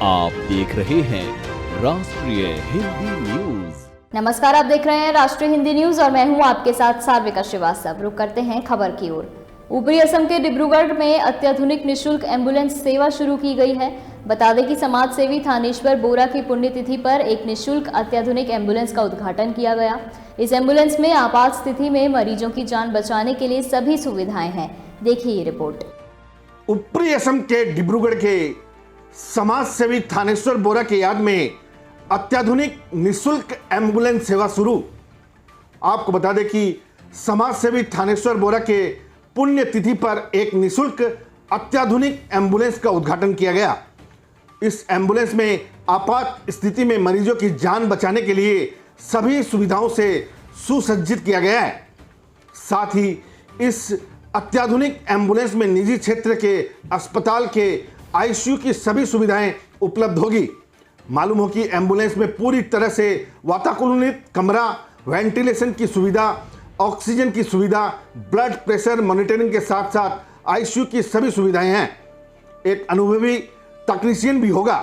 आप देख रहे हैं राष्ट्रीय हिंदी न्यूज। नमस्कार, आप देख रहे हैं राष्ट्रीय हिंदी न्यूज और मैं हूं आपके साथ सार्विका श्रीवास्तव। रुक करते हैं खबर की ओर। ऊपरी असम के डिब्रूगढ़ में अत्याधुनिक निशुल्क एम्बुलेंस सेवा शुरू की गई है। बता दें कि समाज सेवी थानेश्वर बोरा की पुण्यतिथि पर एक निशुल्क अत्याधुनिक एम्बुलेंस का उद्घाटन किया गया। इस एम्बुलेंस में आपात स्थिति में मरीजों की जान बचाने के लिए सभी सुविधाएं हैं। देखिए ये रिपोर्ट। ऊपरी असम के डिब्रूगढ़ के समाज सेवी थानेश्वर बोरा की याद में अत्याधुनिक निशुल्क एम्बुलेंस सेवा शुरू। आपको बता दें कि समाज सेवी थानेश्वर बोरा के पुण्यतिथि पर एक निशुल्क अत्याधुनिक एम्बुलेंस का उद्घाटन किया गया। इस एम्बुलेंस में आपात स्थिति में मरीजों की जान बचाने के लिए सभी सुविधाओं से सुसज्जित किया गया है। साथ ही इस अत्याधुनिक एम्बुलेंस में निजी क्षेत्र के अस्पताल के आईसीयू की सभी सुविधाएं उपलब्ध होगी। मालूम हो कि एम्बुलेंस में पूरी तरह से वातानुकूलित कमरा, वेंटिलेशन की सुविधा, ऑक्सीजन की सुविधा, ब्लड प्रेशर मॉनिटरिंग के साथ साथ आईसीयू की सभी सुविधाएं हैं। एक अनुभवी तकनीशियन भी होगा।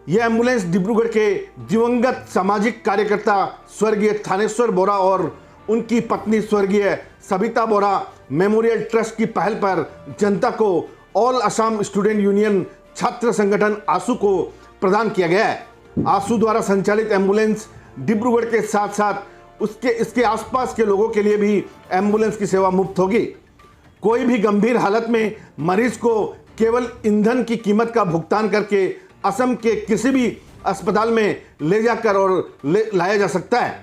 यह एम्बुलेंस डिब्रूगढ़ के दिवंगत सामाजिक कार्यकर्ता स्वर्गीय थानेश्वर बोरा और उनकी पत्नी स्वर्गीय सबिता बोरा मेमोरियल ट्रस्ट की पहल पर जनता को ऑल असम स्टूडेंट यूनियन छात्र संगठन आसू को प्रदान किया गया है। आसू द्वारा संचालित एम्बुलेंस डिब्रूगढ़ के साथ साथ इसके आसपास के लोगों के लिए भी एम्बुलेंस की सेवा मुफ्त होगी। कोई भी गंभीर हालत में मरीज को केवल ईंधन की कीमत का भुगतान करके असम के किसी भी अस्पताल में ले जाकर और लाया जा सकता है।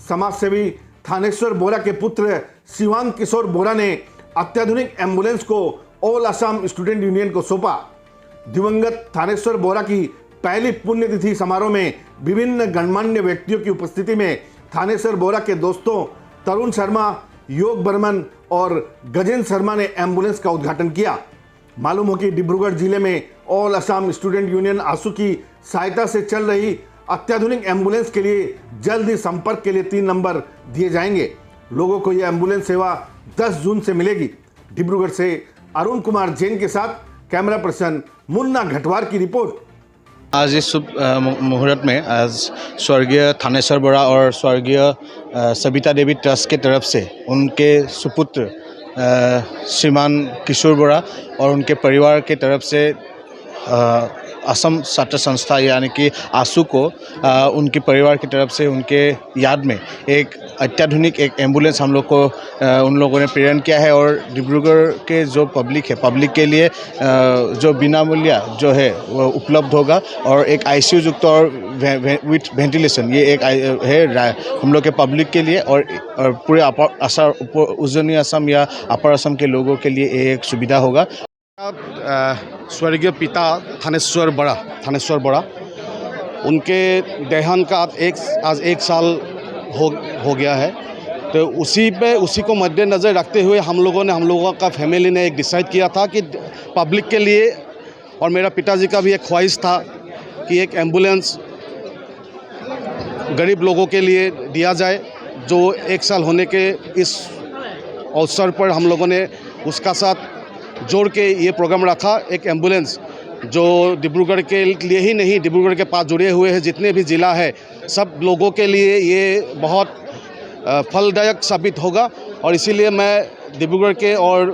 समाज सेवी थानेश्वर बोरा के पुत्र शिवांग किशोर बोरा ने अत्याधुनिक एम्बुलेंस को ऑल असम स्टूडेंट यूनियन को सौंपा। दिवंगत थानेश्वर बोरा की पहली पुण्यतिथि समारोह में विभिन्न गणमान्य व्यक्तियों की उपस्थिति में थानेश्वर बोरा के दोस्तों तरुण शर्मा, योग बर्मन और गजेंद्र शर्मा ने एम्बुलेंस का उद्घाटन किया। मालूम हो कि डिब्रूगढ़ जिले में ऑल असम स्टूडेंट यूनियन आसू की सहायता से चल रही अत्याधुनिक एम्बुलेंस के लिए जल्द ही संपर्क के लिए 3 नंबर दिए जाएंगे। लोगों को यह एम्बुलेंस सेवा 10 जून से मिलेगी। डिब्रूगढ़ से अरुण कुमार जैन के साथ कैमरा पर्सन मुन्ना घटवार की रिपोर्ट। आज इस शुभ मुहूर्त में आज स्वर्गीय थानेश्वर बोरा और स्वर्गीय सबिता देवी ट्रस्ट के तरफ से उनके सुपुत्र श्रीमान किशोर बोरा और उनके परिवार के तरफ से असम छात्र संस्था यानी कि आसू को उनके परिवार की तरफ से उनके याद में एक अत्याधुनिक एक एम्बुलेंस हम लोग को उन लोगों ने प्रेरण किया है। और डिब्रूगढ़ के जो पब्लिक है, पब्लिक के लिए जो बिना मूल्य जो है वो उपलब्ध होगा और एक आईसीयू युक्त और विथ वेंटिलेशन ये एक है हम लोग के पब्लिक के लिए और पूरे उजनी असम या अपर असम के लोगों के लिए एक सुविधा होगा। स्वर्गीय पिता थानेश्वर बोरा उनके देहांत का आज 1 साल हो गया है। तो उसी को मद्देनज़र रखते हुए हम लोगों का फैमिली ने एक डिसाइड किया था कि पब्लिक के लिए और मेरा पिताजी का भी एक ख्वाहिश था कि एक एम्बुलेंस गरीब लोगों के लिए दिया जाए। जो 1 साल होने के इस अवसर पर हम लोगों ने उसका साथ जोड़ के ये प्रोग्राम रखा। एक एम्बुलेंस जो डिब्रूगढ़ के लिए ही नहीं, डिब्रूगढ़ के पास जुड़े हुए हैं जितने भी ज़िला है सब लोगों के लिए ये बहुत फलदायक साबित होगा। और इसीलिए मैं डिब्रूगढ़ के और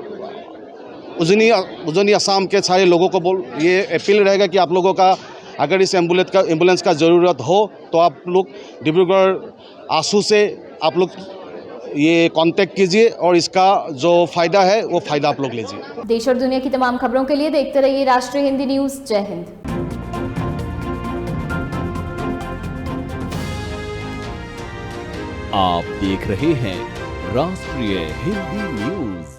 उजनी असम के सारे लोगों को ये अपील रहेगा कि आप लोगों का अगर इस एम्बुलेंस का ज़रूरत हो तो आप लोग डिब्रूगढ़ आसू से आप लोग ये कांटेक्ट कीजिए और इसका जो फ़ायदा है वो फ़ायदा आप लोग लीजिए। देश और दुनिया की तमाम खबरों के लिए देखते रहिए राष्ट्रीय हिंदी न्यूज़। जय हिंद। आप देख रहे हैं राष्ट्रीय हिंदी न्यूज।